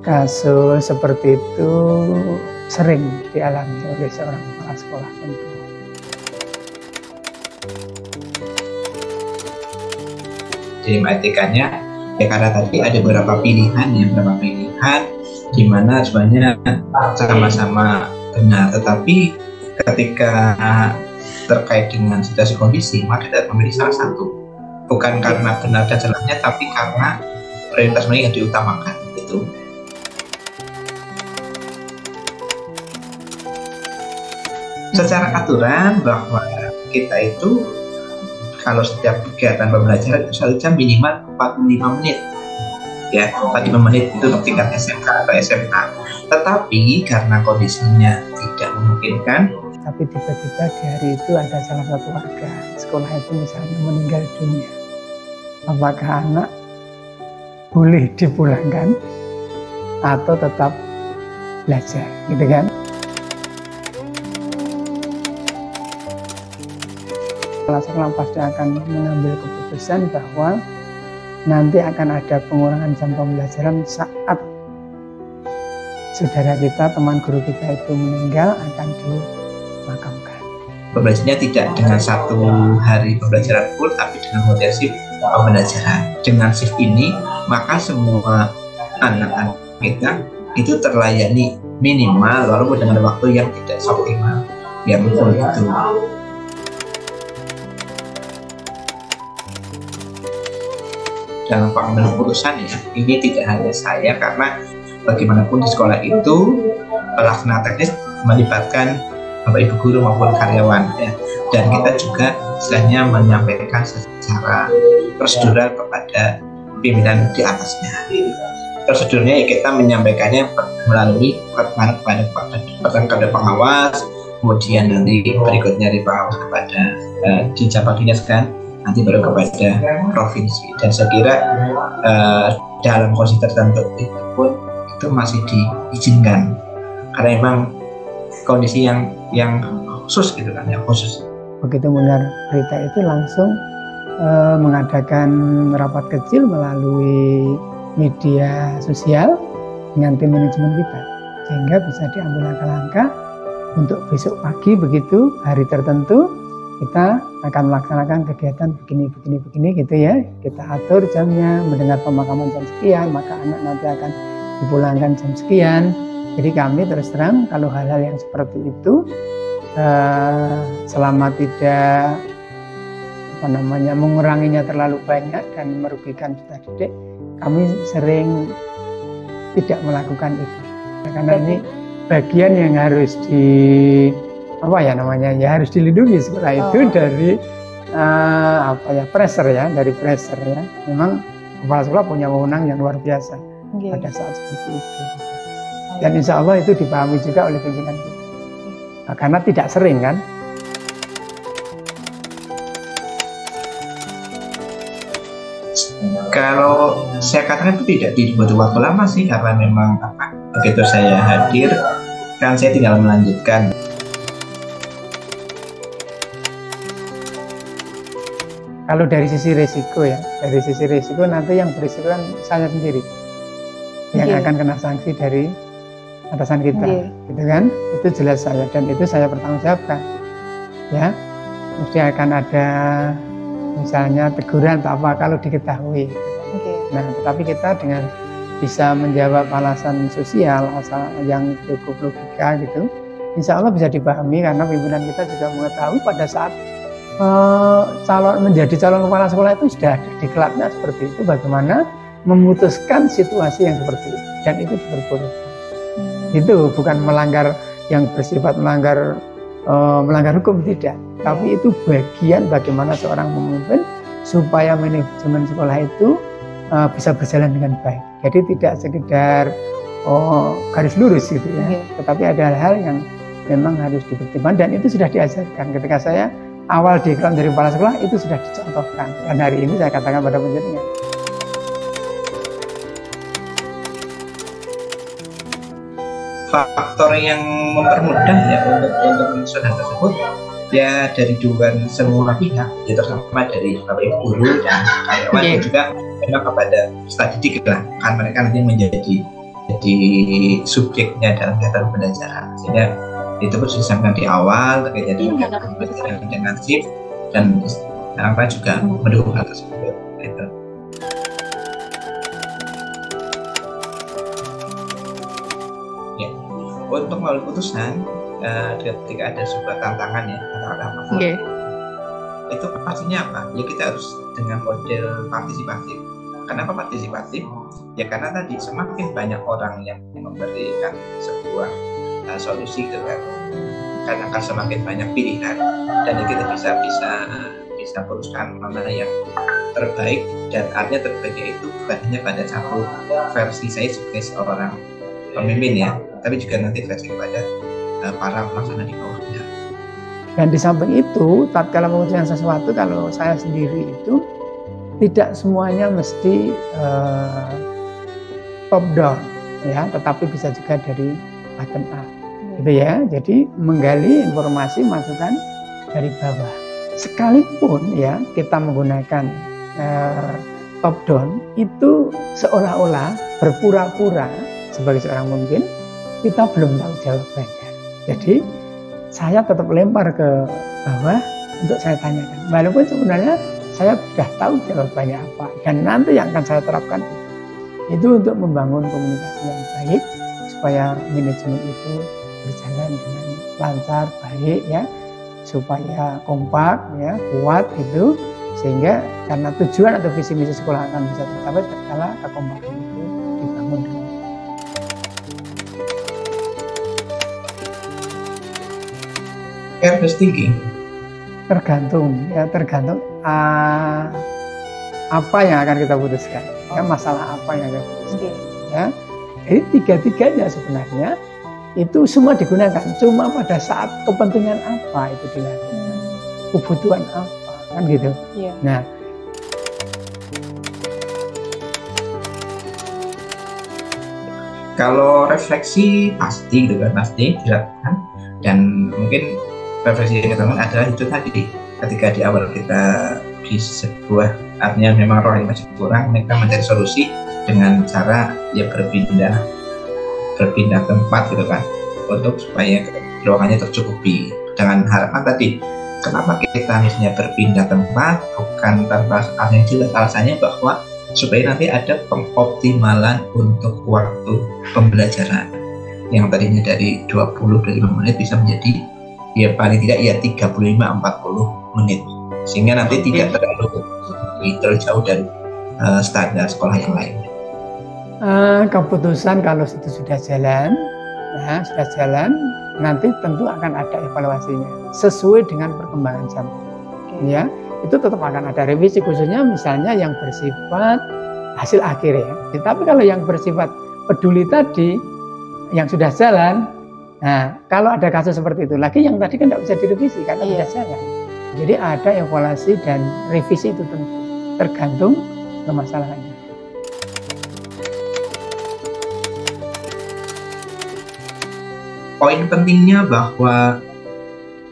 Kasus seperti itu sering dialami oleh seorang kepala sekolah tentu. Jadi etikanya ya karena tadi ada beberapa pilihan di mana sebenarnya sama-sama benar, tetapi ketika terkait dengan situasi kondisi maka kita memilih salah satu, bukan karena benar dan salahnya, tapi karena prioritas yang diutamakan itu. Secara aturan bahwa kita itu kalau setiap kegiatan pembelajaran saja minimal 45 menit ya, 45 menit itu untuk tingkat SMK atau SMA. Tetapi karena kondisinya tidak memungkinkan, tapi tiba-tiba di hari itu ada salah satu warga sekolah itu misalnya meninggal dunia, apakah anak boleh dipulangkan atau tetap belajar, gitu kan? Kepala sekolah pasti akan mengambil keputusan bahwa nanti akan ada pengurangan jam pembelajaran saat saudara kita, teman guru kita itu meninggal, akan dimakamkan. Pembelajarannya tidak dengan satu hari pembelajaran full, tapi dengan model shift pembelajaran. Dengan shift ini, maka semua anak-anak kita itu terlayani minimal walaupun dengan waktu yang tidak optimal, yang full itu. Dalam pengambilan keputusan ya, ini tidak hanya saya, karena bagaimanapun di sekolah itu pelaksana teknis melibatkan Bapak Ibu guru maupun karyawan ya, dan kita juga istilahnya menyampaikan secara prosedural kepada pimpinan di atasnya. Prosedurnya ya kita menyampaikannya melalui kepada pengawas, kemudian nanti berikutnya dari pengawas kepada di Jabar Dinas kan, nanti baru kepada provinsi. Dan saya kira dalam kondisi tertentu itu pun itu masih diizinkan karena memang kondisi yang khusus gitu kan, yang khusus. Begitu mendengar berita itu langsung mengadakan rapat kecil melalui media sosial dengan tim manajemen kita, sehingga bisa diambil langkah-langkah untuk besok pagi begitu hari tertentu kita akan melaksanakan kegiatan begini gitu ya. Kita atur jamnya, mendengar pemakaman jam sekian, maka anak nanti akan dipulangkan jam sekian. Jadi kami terus terang kalau hal-hal yang seperti itu selama tidak menguranginya terlalu banyak dan merugikan peserta didik, kami sering tidak melakukan itu. Karena ini bagian yang harus harus dilindungi setelah itu dari pressure ya, Memang kepala sekolah punya wewenang yang luar biasa pada saat seperti itu. Dan insya Allah itu dipahami juga oleh pimpinan kita. Karena tidak sering kan. Kalau saya katakan itu tidak dibutuh waktu lama sih, karena memang begitu saya hadir kan saya tinggal melanjutkan. Kalau dari sisi risiko nanti yang berisiko kan saya sendiri yang akan kena sanksi dari atasan kita, gitu kan? Itu jelas saya, dan itu saya bertanggungjawabkan. Ya, mesti akan ada misalnya teguran atau apa kalau diketahui. Nah, tetapi kita dengan bisa menjawab alasan sosial, asal yang cukup logika gitu, insya Allah bisa dipahami karena pimpinan kita juga mengetahui pada saat menjadi calon kepala sekolah itu sudah ada diklatnya seperti itu, bagaimana memutuskan situasi yang seperti itu, dan itu diperbolehkan. Itu bukan melanggar yang bersifat melanggar hukum, tidak, tapi itu bagian bagaimana seorang memimpin supaya manajemen sekolah itu bisa berjalan dengan baik. Jadi tidak sekedar garis lurus gitu ya, tetapi ada hal-hal yang memang harus dipertimbangkan, dan itu sudah diajarkan ketika saya awal diklat dari kepala sekolah, itu sudah dicontohkan, dan hari ini saya katakan pada penjadinya. Faktor yang mempermudah ya untuk menyusun hal tersebut ya dari dukungan semua pihak, ya terutama dari Bapak Ibu guru dan karyawan, dan juga memang kepada peserta didik lah, kan mereka nanti menjadi menjadi subjeknya dalam kegiatan pembelajaran, sehingga itu harus disampaikan di awal terkait dengan pembelajaran intensif dan apa juga mendukung hal tersebut. Gitu. Ya, untuk mengambil keputusan ketika ada sebuah tantangan ya, tantangan itu pastinya apa? Ya kita harus dengan model partisipatif. Kenapa partisipatif? Ya karena tadi semakin banyak orang yang memberikan sebuah solusi gitu kan, karena akan semakin banyak pilihan dan kita bisa putuskan mana yang terbaik, dan artinya terbaiknya itu bukan hanya pada satu versi saya sebagai seorang pemimpin ya, tapi juga nanti versi kepada para pelaksana di bawahnya. Dan di samping itu, tatkala memutuskan sesuatu, kalau saya sendiri itu tidak semuanya mesti top down ya, tetapi bisa juga dari bottom up gitu ya. Jadi menggali informasi masukan dari bawah. Sekalipun ya kita menggunakan top down, itu seolah-olah berpura-pura sebagai seorang pemimpin kita belum tahu jawabannya. Jadi saya tetap lempar ke bawah untuk saya tanyakan, walaupun sebenarnya saya sudah tahu jawabannya apa, dan nanti yang akan saya terapkan itu untuk membangun komunikasi yang baik supaya manajemen itu berjalan dengan lancar, baik ya, supaya kompak ya, kuat itu, sehingga karena tujuan atau visi misi sekolah akan bisa tercapai tatkala kekompakan itu dibangun. Careless thinking tergantung apa yang akan kita putuskan ya, masalah apa yang akan kita putuskan ya. Jadi tiga-tiganya sebenarnya itu semua digunakan, cuma pada saat kepentingan apa itu dilakukan, kebutuhan apa kan gitu. Nah, kalau refleksi pasti gitu kan, pasti dilakukan, dan mungkin refleksi yang teman adalah itu tadi, ketika di awal kita di sebuah artinya memang roh yang masih kurang, mereka mencari solusi dengan cara ya berpindah tempat gitu kan, untuk supaya ruangannya tercukupi, dengan harapan tadi kenapa kita misalnya berpindah tempat, bukan tanpa alasan yang jelas, alasannya bahwa supaya nanti ada pengoptimalan untuk waktu pembelajaran yang tadinya dari 20-25 menit bisa menjadi ya paling tidak ya 35-40 menit, sehingga nanti tidak terlalu jauh dari standar sekolah yang lain. Keputusan kalau itu sudah jalan, nanti tentu akan ada evaluasinya sesuai dengan perkembangan zaman. Ya, itu tetap akan ada revisi, khususnya misalnya yang bersifat hasil akhir ya. Tetapi kalau yang bersifat peduli tadi, yang sudah jalan, nah kalau ada kasus seperti itu lagi, yang tadi kan tidak bisa direvisi karena sudah jalan. Jadi ada evaluasi dan revisi itu tentu tergantung permasalahannya. Poin pentingnya bahwa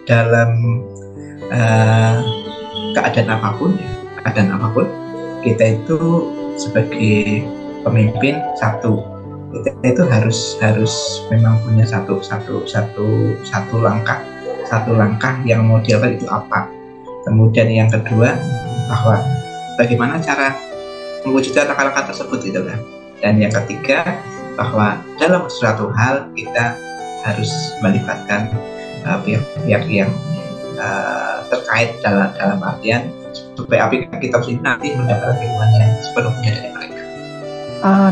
dalam keadaan apapun kita itu sebagai pemimpin kita itu harus memang punya satu langkah yang mau dilakukan itu apa. Kemudian yang kedua, bahwa bagaimana cara mewujudkan langkah-langkah tersebut gitu kan. Dan yang ketiga, bahwa dalam suatu hal kita harus melibatkan pihak-pihak yang terkait dalam artian supaya aplikasi kita nanti mendapatkan dukungan yang sepenuhnya dari mereka.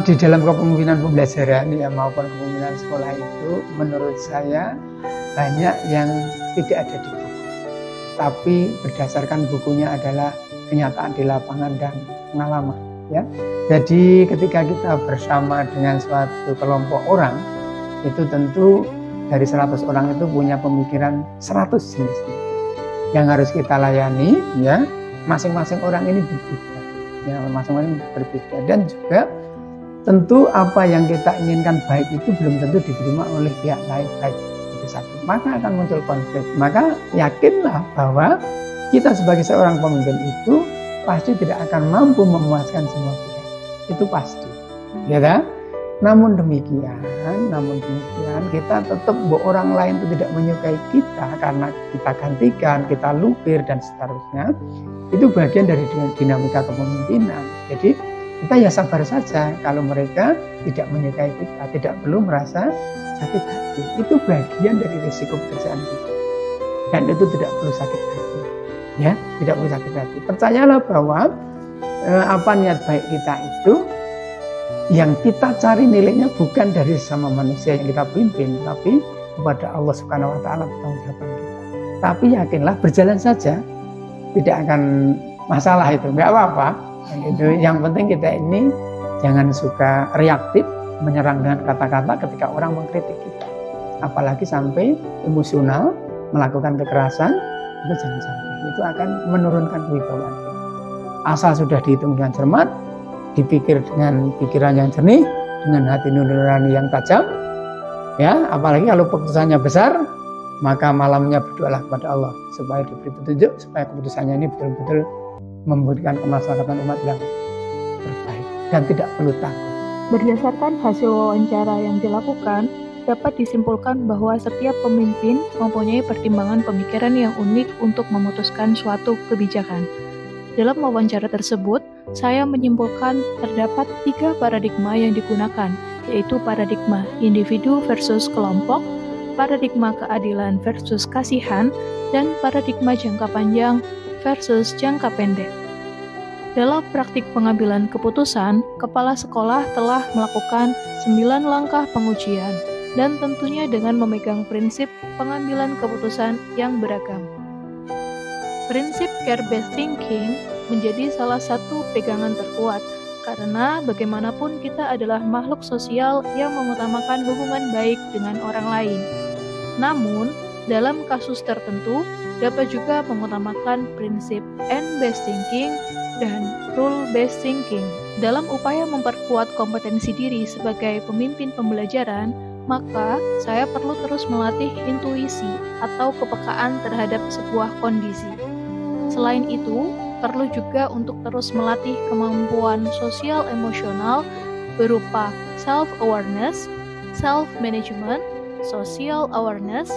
Di dalam kepemimpinan pembelajaran ya maupun kepemimpinan sekolah itu, menurut saya banyak yang tidak ada di buku, tapi berdasarkan bukunya adalah kenyataan di lapangan dan pengalaman. Ya, jadi ketika kita bersama dengan suatu kelompok orang, itu tentu dari 100 orang itu punya pemikiran 100 jenis yang harus kita layani ya. Masing-masing orang ini berbeda ya, masing-masing berbeda, dan juga tentu apa yang kita inginkan baik itu belum tentu diterima oleh pihak lain baik itu satu, maka akan muncul konflik. Maka yakinlah bahwa kita sebagai seorang pemimpin itu pasti tidak akan mampu memuaskan semua pihak, itu pasti ya kan? Namun demikian kita tetap bahwa orang lain itu tidak menyukai kita karena kita gantikan, kita lupir dan seterusnya. Itu bagian dari dinamika kepemimpinan. Jadi kita ya sabar saja kalau mereka tidak menyukai kita, tidak perlu merasa sakit hati. Itu bagian dari risiko pekerjaan kita. Dan itu tidak perlu sakit hati. Ya, tidak perlu sakit hati. Percayalah bahwa apa niat baik kita itu yang kita cari nilainya bukan dari sama manusia yang kita pimpin, tapi kepada Allah Subhanahu wa taala pertanggungjawaban kita. Tapi yakinlah berjalan saja, tidak akan masalah itu, enggak apa-apa. Itu yang penting kita ini jangan suka reaktif menyerang dengan kata-kata ketika orang mengkritik kita. Apalagi sampai emosional melakukan kekerasan, itu jangan sampai. Itu akan menurunkan kewibawaan kita. Asal sudah dihitung dengan cermat, dipikir dengan pikiran yang jernih, dengan hati nurani yang tajam, ya, apalagi kalau keputusannya besar, maka malamnya berdoalah kepada Allah supaya diberi petunjuk, supaya keputusannya ini betul-betul memberikan kemaslahatan umat yang terbaik dan tidak perlu takut. Berdasarkan hasil wawancara yang dilakukan, dapat disimpulkan bahwa setiap pemimpin mempunyai pertimbangan pemikiran yang unik untuk memutuskan suatu kebijakan. Dalam wawancara tersebut, saya menyimpulkan terdapat 3 paradigma yang digunakan, yaitu paradigma individu versus kelompok, paradigma keadilan versus kasihan, dan paradigma jangka panjang versus jangka pendek. Dalam praktik pengambilan keputusan, kepala sekolah telah melakukan 9 langkah pengujian, dan tentunya dengan memegang prinsip pengambilan keputusan yang beragam. Prinsip care-based thinking menjadi salah satu pegangan terkuat karena bagaimanapun kita adalah makhluk sosial yang mengutamakan hubungan baik dengan orang lain. Namun, dalam kasus tertentu dapat juga mengutamakan prinsip end-based thinking dan rule-based thinking. Dalam upaya memperkuat kompetensi diri sebagai pemimpin pembelajaran, maka saya perlu terus melatih intuisi atau kepekaan terhadap sebuah kondisi. Selain itu, perlu juga untuk terus melatih kemampuan sosial emosional berupa self-awareness, self-management, social awareness,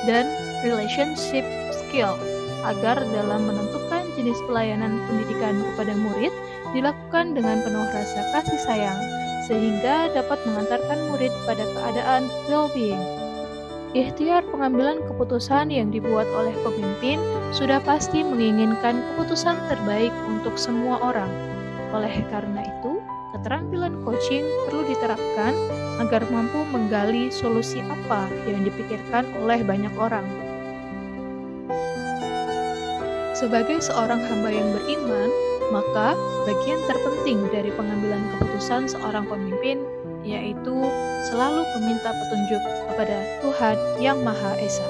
dan relationship skill agar dalam menentukan jenis pelayanan pendidikan kepada murid dilakukan dengan penuh rasa kasih sayang sehingga dapat mengantarkan murid pada keadaan well-being. Ikhtiar pengambilan keputusan yang dibuat oleh pemimpin sudah pasti menginginkan keputusan terbaik untuk semua orang. Oleh karena itu, keterampilan coaching perlu diterapkan agar mampu menggali solusi apa yang dipikirkan oleh banyak orang. Sebagai seorang hamba yang beriman, maka bagian terpenting dari pengambilan keputusan seorang pemimpin yaitu selalu meminta petunjuk kepada Tuhan Yang Maha Esa.